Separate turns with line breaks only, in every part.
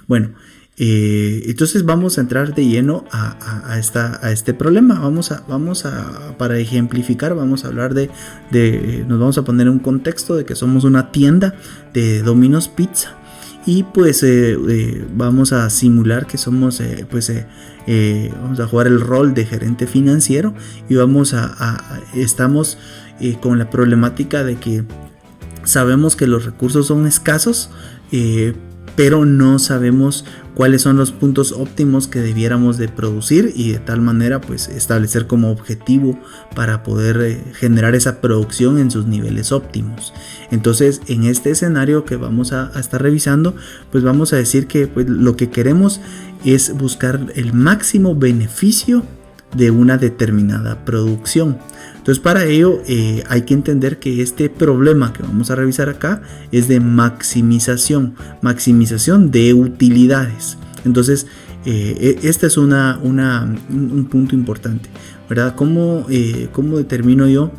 Bueno, entonces vamos a entrar de lleno a este problema. Para ejemplificar, vamos a hablar nos vamos a poner en un contexto de que somos una tienda de Domino's Pizza. Y pues vamos a simular que somos, vamos a jugar el rol de gerente financiero y estamos con la problemática de que sabemos que los recursos son escasos, pero no sabemos cuáles son los puntos óptimos que debiéramos de producir y de tal manera pues establecer como objetivo para poder generar esa producción en sus niveles óptimos. Entonces, en este escenario que vamos a estar revisando, pues vamos a decir que pues, lo que queremos es buscar el máximo beneficio de una determinada producción. Entonces, para ello hay que entender que este problema que vamos a revisar acá es de maximización de utilidades. Entonces, este es un punto importante, ¿verdad? ¿Cómo determino yo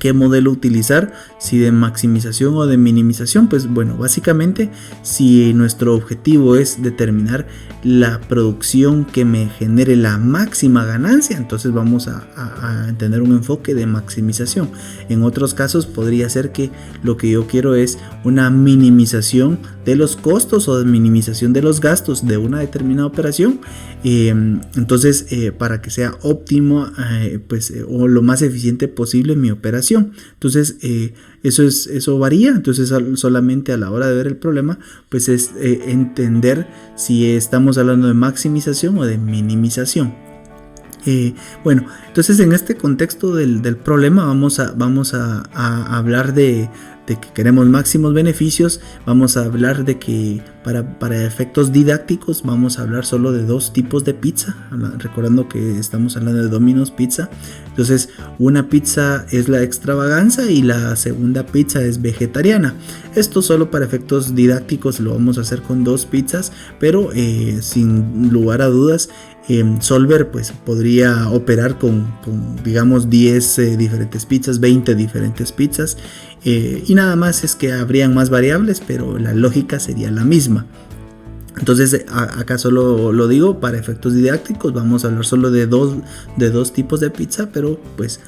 qué modelo utilizar? Si de maximización o de minimización. Pues bueno, básicamente si nuestro objetivo es determinar la producción que me genere la máxima ganancia, entonces vamos a tener un enfoque de maximización. En otros casos podría ser que lo que yo quiero es una minimización de los costos o de minimización de los gastos de una determinada operación. Entonces para que sea óptimo o lo más eficiente posible mi operación. Entonces eso varía. Entonces solamente a la hora de ver el problema pues es entender si estamos hablando de maximización o de minimización. Bueno, entonces en este contexto del problema vamos a hablar de que queremos máximos beneficios. Vamos a hablar de que para efectos didácticos vamos a hablar solo de dos tipos de pizza, recordando que estamos hablando de Domino's Pizza. Entonces una pizza es la extravaganza y la segunda pizza es vegetariana. Esto solo para efectos didácticos lo vamos a hacer con dos pizzas, pero sin lugar a dudas Solver pues podría operar con digamos 10 diferentes pizzas, 20 diferentes pizzas, y nada más es que habrían más variables, pero la lógica sería la misma. Entonces acá solo lo digo para efectos didácticos, vamos a hablar solo de dos tipos de pizza, pero pues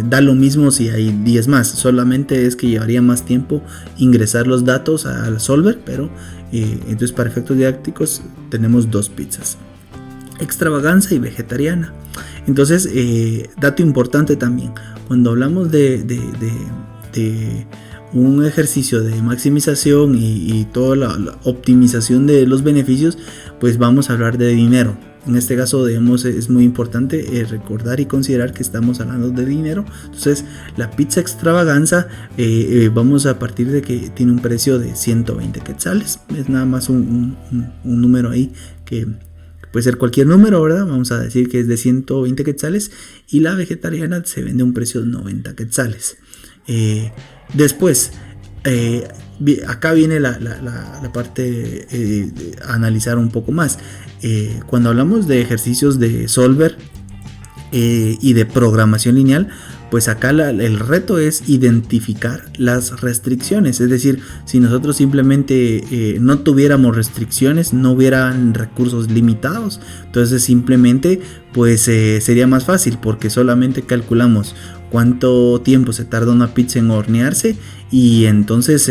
da lo mismo si hay 10 más, solamente es que llevaría más tiempo ingresar los datos al Solver, pero entonces para efectos didácticos tenemos dos pizzas, extravaganza y vegetariana. Entonces dato importante también, cuando hablamos de un ejercicio de maximización y toda la optimización de los beneficios, pues vamos a hablar de dinero. En este caso es muy importante recordar y considerar que estamos hablando de dinero. Entonces la pizza extravaganza vamos a partir de que tiene un precio de 120 quetzales, es nada más un número ahí que puede ser cualquier número, ¿verdad? Vamos a decir que es de 120 quetzales y la vegetariana se vende a un precio de 90 quetzales. Después, acá viene la parte de analizar un poco más. Cuando hablamos de ejercicios de Solver y de programación lineal, pues acá el reto es identificar las restricciones. Es decir, si nosotros simplemente no tuviéramos restricciones, no hubieran recursos limitados, entonces simplemente pues sería más fácil, porque solamente calculamos cuánto tiempo se tarda una pizza en hornearse y entonces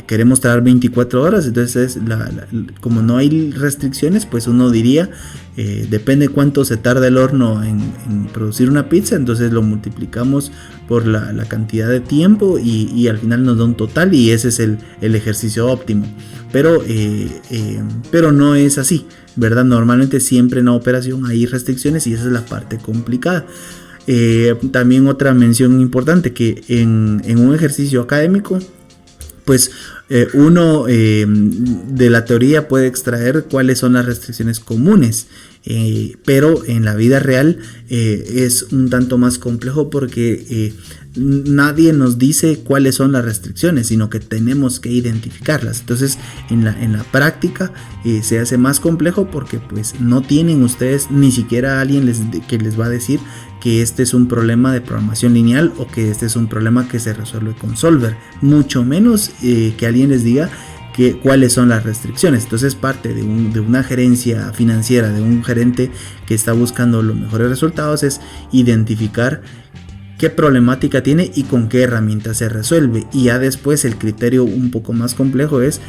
queremos traer 24 horas. Entonces como no hay restricciones, pues uno diría depende cuánto se tarda el horno en producir una pizza, entonces lo multiplicamos por la cantidad de tiempo y al final nos da un total, y ese es el ejercicio óptimo. Pero no es así, ¿verdad? Normalmente siempre en una operación hay restricciones y esa es la parte complicada. También otra mención importante, que en un ejercicio académico pues uno de la teoría puede extraer cuáles son las restricciones comunes, pero en la vida real es un tanto más complejo, porque nadie nos dice cuáles son las restricciones, sino que tenemos que identificarlas. Entonces en la práctica se hace más complejo, porque pues no tienen ustedes ni siquiera alguien que les va a decir que este es un problema de programación lineal o que este es un problema que se resuelve con Solver, mucho menos que alguien les diga cuáles son las restricciones. Entonces parte de una gerencia financiera, de un gerente que está buscando los mejores resultados, es identificar qué problemática tiene y con qué herramienta se resuelve. Y ya después el criterio un poco más complejo es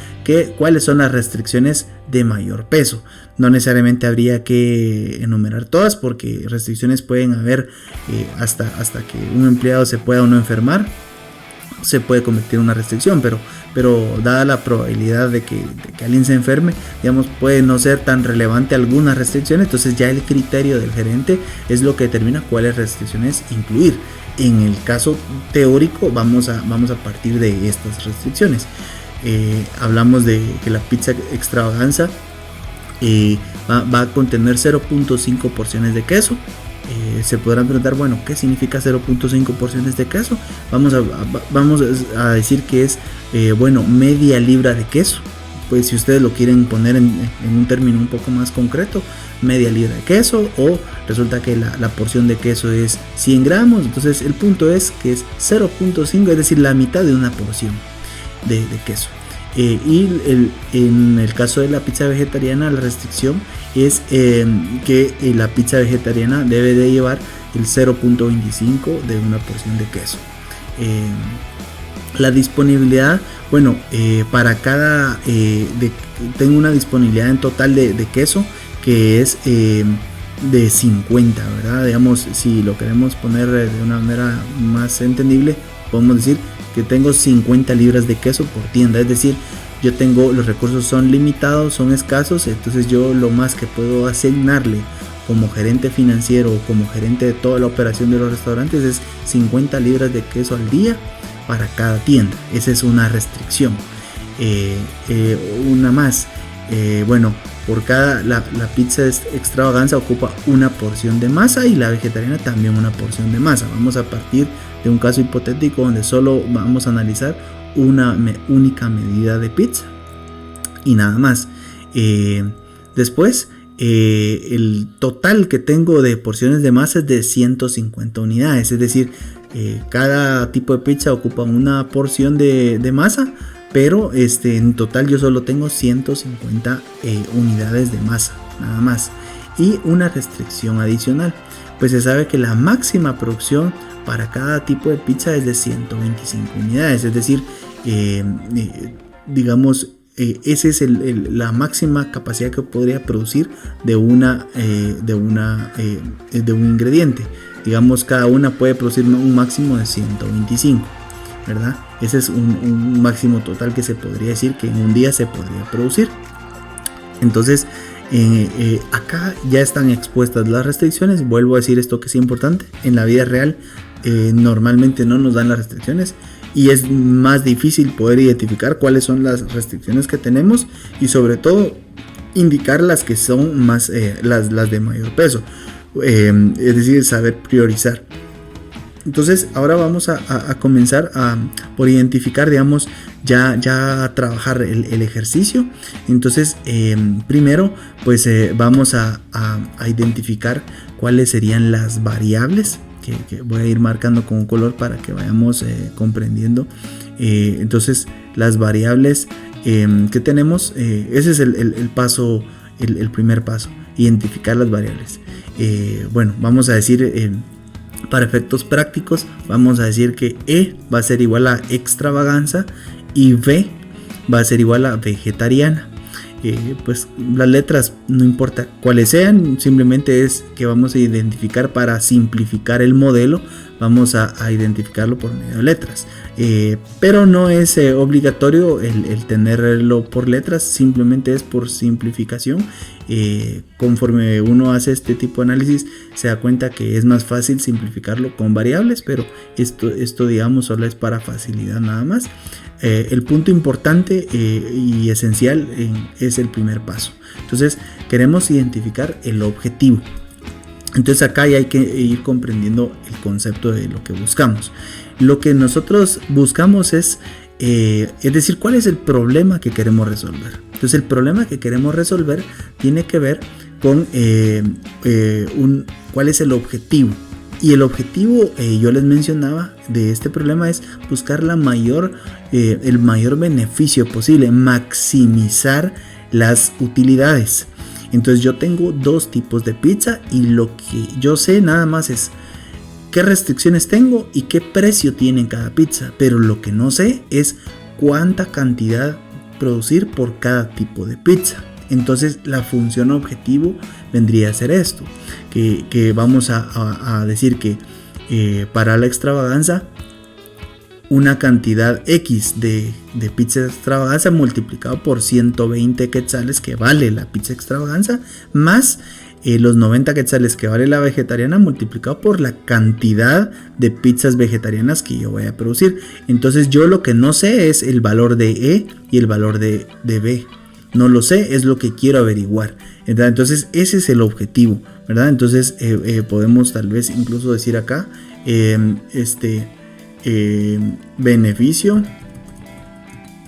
cuáles son las restricciones de mayor peso. No necesariamente habría que enumerar todas, porque restricciones pueden haber hasta que un empleado se pueda o no enfermar, se puede convertir en una restricción, pero dada la probabilidad de que alguien se enferme, digamos, puede no ser tan relevante algunas restricciones. Entonces ya el criterio del gerente es lo que determina cuáles restricciones incluir. En el caso teórico vamos a partir de estas restricciones. Hablamos de que la pizza extravaganza va a contener 0.5 porciones de queso. Se podrán preguntar, bueno, ¿qué significa 0.5 porciones de queso? Vamos a decir que es media libra de queso. Pues si ustedes lo quieren poner en un término un poco más concreto, media libra de queso, o resulta que la porción de queso es 100 gramos. Entonces el punto es que es 0.5, es decir, la mitad de una porción de queso. En el caso de la pizza vegetariana, la restricción es que la pizza vegetariana debe de llevar el 0.25 de una porción de queso. La disponibilidad, para cada tengo una disponibilidad en total de queso que es de 50, ¿verdad? Digamos, si lo queremos poner de una manera más entendible, podemos decir que tengo 50 libras de queso por tienda. Es decir, los recursos son limitados, son escasos. Entonces yo lo más que puedo asignarle como gerente financiero o como gerente de toda la operación de los restaurantes es 50 libras de queso al día para cada tienda. Esa es una restricción. Una más, por cada la pizza extravaganza ocupa una porción de masa, y la vegetariana también una porción de masa. Vamos a partir de un caso hipotético donde solo vamos a analizar una única medida de pizza y nada más. Después el total que tengo de porciones de masa es de 150 unidades, es decir, cada tipo de pizza ocupa una porción de masa, pero en total yo solo tengo 150 unidades de masa, nada más. Y una restricción adicional, pues se sabe que la máxima producción para cada tipo de pizza es de 125 unidades, es decir, esa es la máxima capacidad que podría producir de un ingrediente. Digamos, cada una puede producir un máximo de 125, ¿verdad? Ese es un máximo total que se podría decir que en un día se podría producir. Entonces acá ya están expuestas las restricciones. Vuelvo a decir esto que es importante: en la vida real normalmente no nos dan las restricciones, y es más difícil poder identificar cuáles son las restricciones que tenemos, y sobre todo indicar las que son más las de mayor peso, es decir, saber priorizar. Entonces ahora vamos a comenzar por identificar, digamos, ya a trabajar el ejercicio. Entonces primero pues vamos a identificar cuáles serían las variables que voy a ir marcando con un color para que vayamos comprendiendo. Entonces las variables que tenemos, ese es el paso, el primer paso: identificar las variables. Vamos a decir, para efectos prácticos, vamos a decir que E va a ser igual a extravaganza y V va a ser igual a vegetariana. Pues las letras no importa cuáles sean, simplemente es que vamos a identificar, para simplificar el modelo, vamos a identificarlo por medio de letras, pero no es obligatorio el tenerlo por letras, simplemente es por simplificación. Conforme uno hace este tipo de análisis se da cuenta que es más fácil simplificarlo con variables, pero esto digamos solo es para facilidad nada más. El punto importante y esencial es el primer paso. Entonces queremos identificar el objetivo. Entonces acá ya hay que ir comprendiendo el concepto de lo que buscamos. Lo que nosotros buscamos es decir, ¿cuál es el problema que queremos resolver? Entonces el problema que queremos resolver tiene que ver con cuál es el objetivo. Y el objetivo, yo les mencionaba, de este problema es buscar el mayor beneficio posible, maximizar las utilidades. Entonces yo tengo dos tipos de pizza y lo que yo sé nada más es qué restricciones tengo y qué precio tiene cada pizza, pero lo que no sé es cuánta cantidad producir por cada tipo de pizza. Entonces la función objetivo vendría a ser esto, que vamos a decir que para la extravaganza una cantidad X de pizza extravaganza multiplicado por 120 quetzales que vale la pizza extravaganza más los 90 quetzales que vale la vegetariana multiplicado por la cantidad de pizzas vegetarianas que yo voy a producir. Entonces yo lo que no sé es el valor de E y el valor de B. No lo sé, es lo que quiero averiguar, ¿verdad? Entonces ese es el objetivo, ¿verdad? Entonces podemos tal vez incluso decir acá beneficio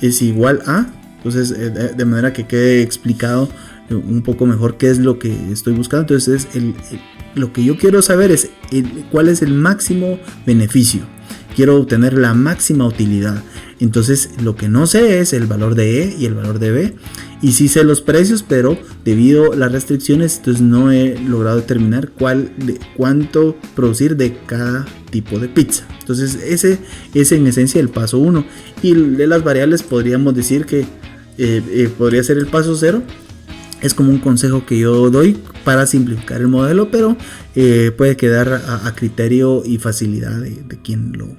es igual a, entonces de manera que quede explicado un poco mejor qué es lo que estoy buscando. Entonces lo que yo quiero saber es cuál es el máximo beneficio, quiero obtener la máxima utilidad. Entonces lo que no sé es el valor de E y el valor de B, y sí sé los precios, pero debido a las restricciones entonces no he logrado determinar cuánto producir de cada tipo de pizza. Entonces ese es en esencia el paso 1, y de las variables podríamos decir que podría ser el paso 0. Es como un consejo que yo doy para simplificar el modelo, pero puede quedar a criterio y facilidad de quien lo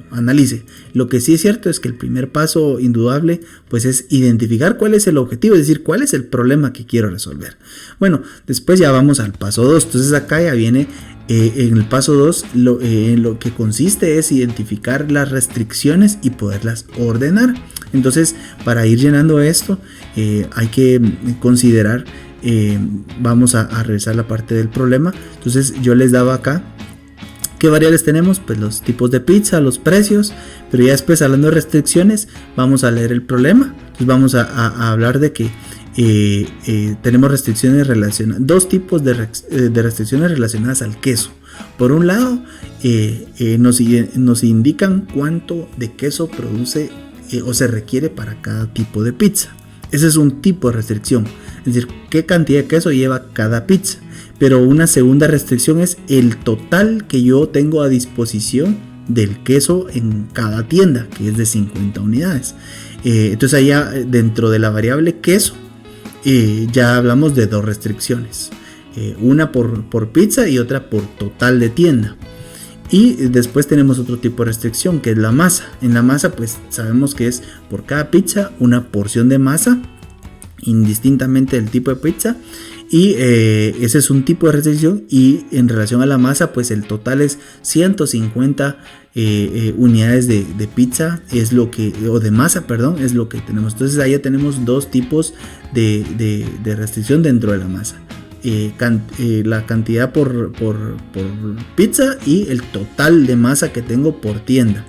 analice. Lo que sí es cierto es que el primer paso indudable pues es identificar cuál es el objetivo, es decir, cuál es el problema que quiero resolver. Bueno, después ya vamos al paso 2. Entonces acá ya viene en el paso 2 lo que consiste es identificar las restricciones y poderlas ordenar. Entonces para ir llenando esto hay que considerar, vamos a revisar la parte del problema. Entonces yo les daba acá ¿qué variables tenemos? Pues los tipos de pizza, los precios, pero ya después hablando de restricciones vamos a leer el problema. Entonces vamos a hablar de que tenemos restricciones relacionadas, dos tipos de restricciones relacionadas al queso. Por un lado nos indican cuánto de queso produce o se requiere para cada tipo de pizza. Ese es un tipo de restricción, es decir, qué cantidad de queso lleva cada pizza. Pero una segunda restricción es el total que yo tengo a disposición del queso en cada tienda, que es de 50 unidades. Entonces allá dentro de la variable queso ya hablamos de dos restricciones, una por pizza y otra por total de tienda. Y después tenemos otro tipo de restricción que es la masa. En la masa pues sabemos que es por cada pizza una porción de masa, indistintamente del tipo de pizza. Y ese es un tipo de restricción, y en relación a la masa pues el total es 150 unidades de pizza es lo que, o de masa perdón, es lo que tenemos. Entonces ahí ya tenemos dos tipos de restricción dentro de la masa, la cantidad por pizza y el total de masa que tengo por tienda.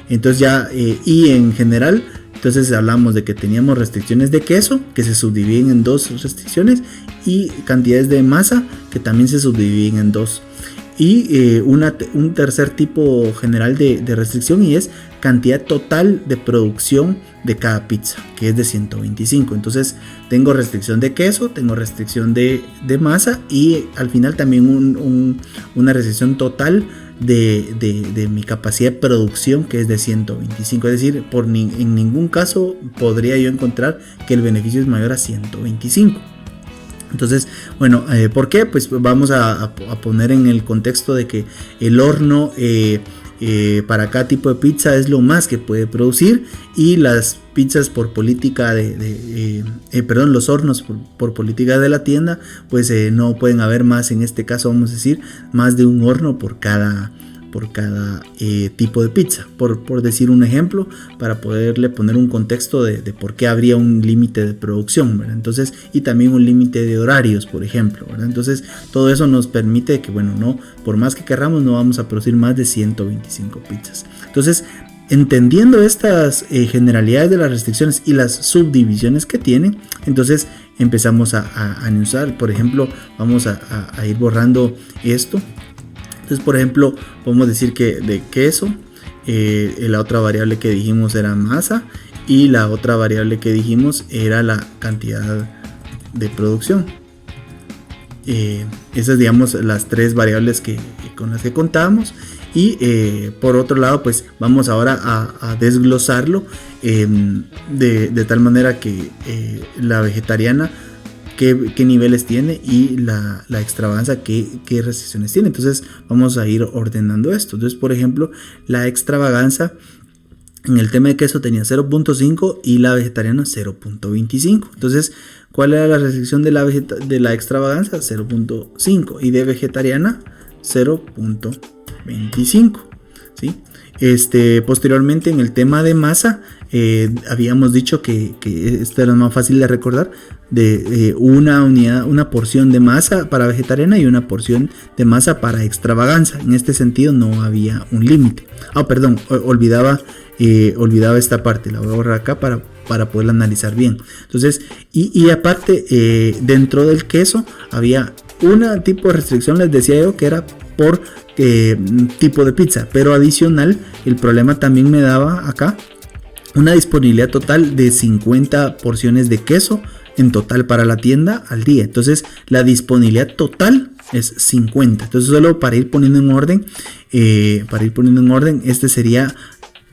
Entonces ya y en general entonces hablamos de que teníamos restricciones de queso que se subdividen en dos restricciones, y cantidades de masa que también se subdividen en dos, y un tercer tipo general de restricción, y es cantidad total de producción de cada pizza, que es de 125. Entonces tengo restricción de queso, tengo restricción de masa, y al final también una restricción total de mi capacidad de producción, que es de 125. Es decir, en ningún caso podría yo encontrar que el beneficio es mayor a 125. Entonces, bueno, ¿por qué? Pues vamos a poner en el contexto de que el horno para cada tipo de pizza es lo más que puede producir, y las pizzas por política los hornos por política de la tienda pues no pueden haber más. En este caso vamos a decir más de un horno por cada tipo de pizza, por decir un ejemplo, para poderle poner un contexto de por qué habría un límite de producción, ¿verdad? Entonces, y también un límite de horarios, por ejemplo, ¿verdad? Entonces todo eso nos permite que, bueno, no, por más que querramos, no vamos a producir más de 125 pizzas. Entonces, entendiendo estas generalidades de las restricciones y las subdivisiones que tienen, entonces empezamos a anunciar. Por ejemplo, vamos a ir borrando esto. Entonces, por ejemplo, podemos decir que de queso, la otra variable que dijimos era masa y la otra variable que dijimos era la cantidad de producción. Esas, digamos, las tres variables con las que contábamos. Y por otro lado, pues vamos ahora a desglosarlo de tal manera que la vegetariana qué niveles tiene y la extravaganza qué restricciones tiene. Entonces vamos a ir ordenando esto. Entonces, por ejemplo, la extravaganza en el tema de queso tenía 0.5 y la vegetariana 0.25. Entonces, ¿cuál era la restricción de la extravaganza? 0.5 y de vegetariana 0.25. ¿Sí? Posteriormente, en el tema de masa, habíamos dicho que esto era más fácil de recordar, de una porción de masa para vegetariana y una porción de masa para extravaganza. En este sentido no había un límite. Perdón, olvidaba esta parte, la voy a borrar acá para poderla analizar bien. Entonces, y aparte, dentro del queso había un tipo de restricción, les decía yo, que era por tipo de pizza, pero adicional, el problema también me daba acá una disponibilidad total de 50 porciones de queso en total para la tienda al día. Entonces, la disponibilidad total es 50. Entonces, solo para ir poniendo en orden, este sería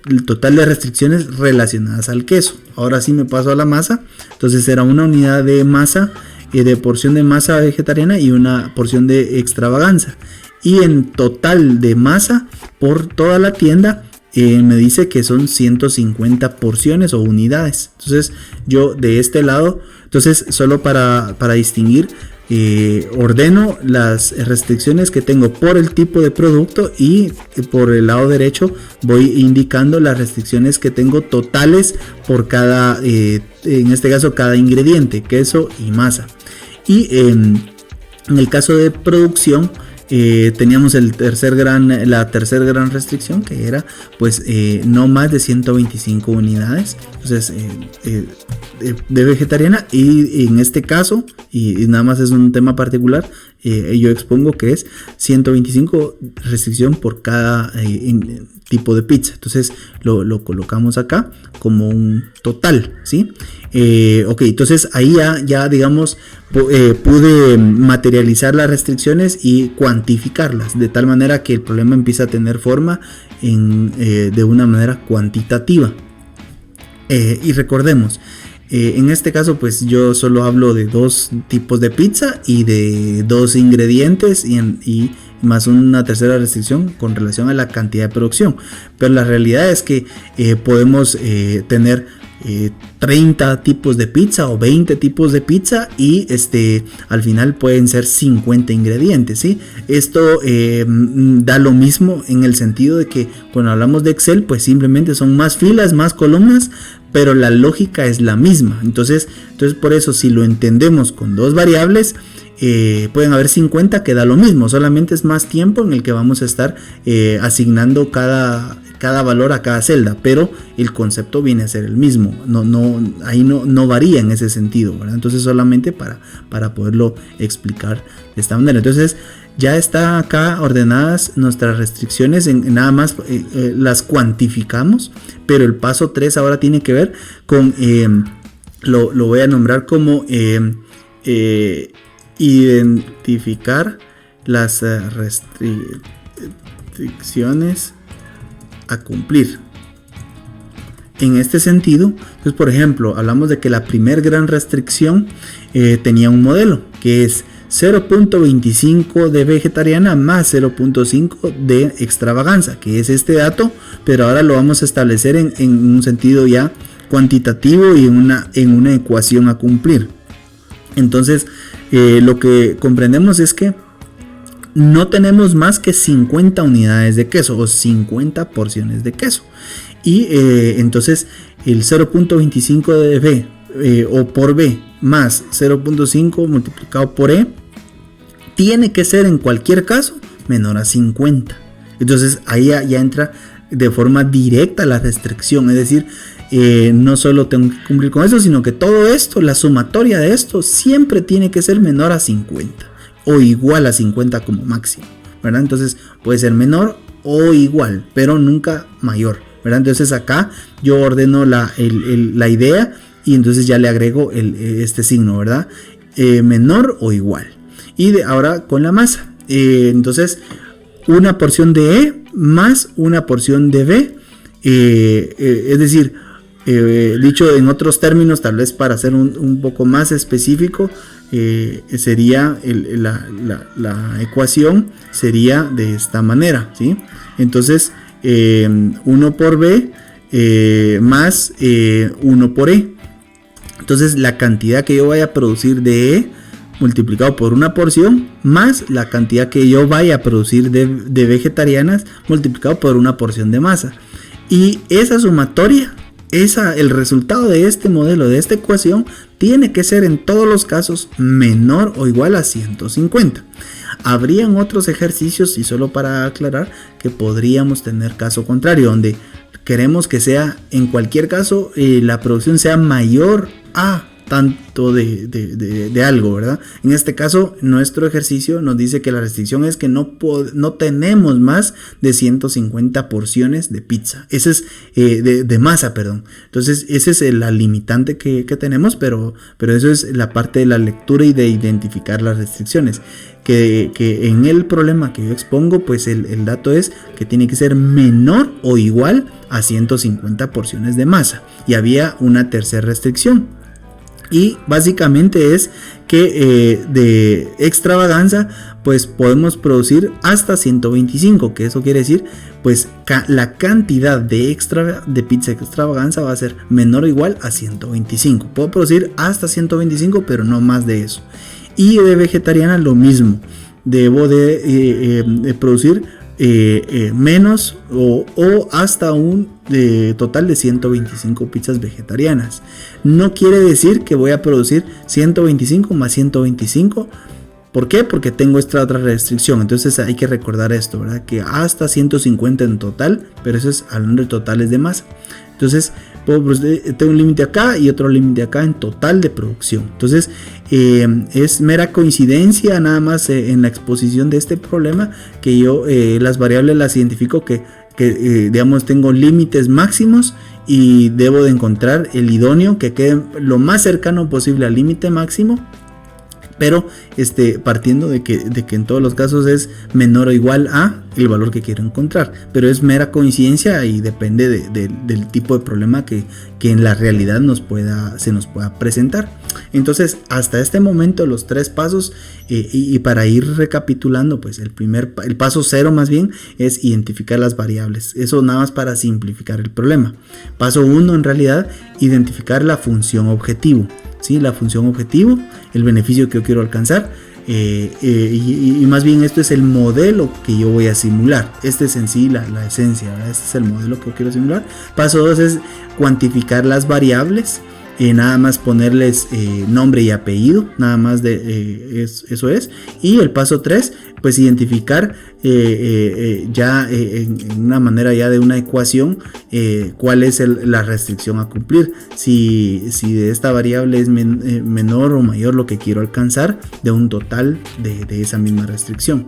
el total de restricciones relacionadas al queso. Ahora sí me paso a la masa. Entonces, era una unidad de masa, de porción de masa vegetariana y una porción de extravaganza. Y en total de masa por toda la tienda me dice que son 150 porciones o unidades. Entonces yo de este lado, solo para distinguir, ordeno las restricciones que tengo por el tipo de producto y por el lado derecho voy indicando las restricciones que tengo totales por cada, en este caso cada ingrediente, queso y masa. Y en el caso de producción, teníamos la tercera gran restricción, que era pues no más de 125 unidades. Entonces de vegetariana, y en este caso, y nada más es un tema particular, yo expongo que es 125 restricción por cada tipo de pizza. Entonces lo colocamos acá como un total, ¿sí? Ok, entonces ahí ya digamos pude materializar las restricciones y cuantificarlas de tal manera que el problema empieza a tener forma de una manera cuantitativa. Y recordemos, en este caso pues yo solo hablo de dos tipos de pizza y de dos ingredientes y más una tercera restricción con relación a la cantidad de producción, pero la realidad es que podemos tener 30 tipos de pizza o 20 tipos de pizza y al final pueden ser 50 ingredientes, ¿sí? Esto da lo mismo en el sentido de que cuando hablamos de Excel pues simplemente son más filas, más columnas, pero la lógica es la misma. Entonces por eso, si lo entendemos con dos variables, pueden haber 50 que da lo mismo, solamente es más tiempo en el que vamos a estar asignando cada valor a cada celda, pero el concepto viene a ser el mismo. Ahí no varía en ese sentido, ¿verdad? Entonces solamente para poderlo explicar de esta manera. Entonces ya está acá ordenadas nuestras restricciones, nada más las cuantificamos, pero el paso 3 ahora tiene que ver con, lo voy a nombrar como identificar las restricciones a cumplir. En este sentido, pues por ejemplo, hablamos de que la primer gran restricción tenía un modelo que es 0.25 de vegetariana más 0.5 de extravaganza, que es este dato, pero ahora lo vamos a establecer en un sentido ya cuantitativo y en una ecuación a cumplir. Entonces lo que comprendemos es que no tenemos más que 50 unidades de queso o 50 porciones de queso. Y entonces el 0.25 de B o por B más 0.5 multiplicado por E tiene que ser en cualquier caso menor a 50. Entonces ahí ya entra de forma directa la restricción. Es decir, no solo tengo que cumplir con eso, sino que todo esto, la sumatoria de esto, siempre tiene que ser menor a 50. O igual a 50 como máximo. ¿verdad? Entonces puede ser menor o igual, pero nunca mayor, ¿verdad? Entonces acá yo ordeno la idea y entonces ya le agrego este signo, ¿verdad? Menor o igual. Y ahora con la masa. Entonces una porción de E más una porción de B. Es decir, dicho en otros términos, tal vez para ser un poco más específico, sería la ecuación sería de esta manera, ¿sí? Entonces 1 por B más 1 por E. Entonces la cantidad que yo vaya a producir de E multiplicado por una porción más la cantidad que yo vaya a producir de vegetarianas multiplicado por una porción de masa. Y esa sumatoria, el resultado de este modelo, de esta ecuación, tiene que ser en todos los casos menor o igual a 150. Habrían otros ejercicios, y solo para aclarar, que podríamos tener caso contrario, donde queremos que sea, en cualquier caso, la producción sea mayor a tanto de algo, ¿verdad? En este caso, nuestro ejercicio nos dice que la restricción es que no tenemos más de 150 porciones de pizza. Ese es de masa, perdón. Entonces, ese es la limitante que tenemos, pero eso es la parte de la lectura y de identificar las restricciones. Que en el problema que yo expongo, pues el dato es que tiene que ser menor o igual a 150 porciones de masa. Y había una tercera restricción. Y básicamente es que de extravaganza pues podemos producir hasta 125, que eso quiere decir pues la cantidad de pizza extravaganza va a ser menor o igual a 125. Puedo producir hasta 125, pero no más de eso. Y de vegetariana lo mismo, debo de producir menos o hasta un total de 125 pizzas vegetarianas. No quiere decir que voy a producir 125 más 125. ¿Por qué? Porque tengo esta otra restricción. Entonces hay que recordar esto, ¿verdad? Que hasta 150 en total, pero eso es hablando de totales de masa. Entonces tengo un límite acá y otro límite acá en total de producción. Entonces es mera coincidencia nada más en la exposición de este problema que yo las variables las identifico que digamos tengo límites máximos y debo de encontrar el idóneo que quede lo más cercano posible al límite máximo, pero partiendo de que en todos los casos es menor o igual a el valor que quiero encontrar, pero es mera coincidencia y depende del tipo de problema que en la realidad se nos pueda presentar. Entonces hasta este momento los 3 pasos y para ir recapitulando, pues el paso 0 más bien es identificar las variables. Eso nada más para simplificar el problema. Paso 1 en realidad, identificar la función objetivo. ¿Sí? La función objetivo, el beneficio que yo quiero alcanzar, y más bien esto es el modelo que yo voy a simular. Este es en sí la esencia, ¿verdad? Este es el modelo que yo quiero simular. Paso 2 es cuantificar las variables, nada más ponerles nombre y apellido, nada más eso es. Y el paso 3 pues identificar ya en una manera ya de una ecuación cuál es la restricción a cumplir, si de esta variable es menor o mayor lo que quiero alcanzar de un total de esa misma restricción.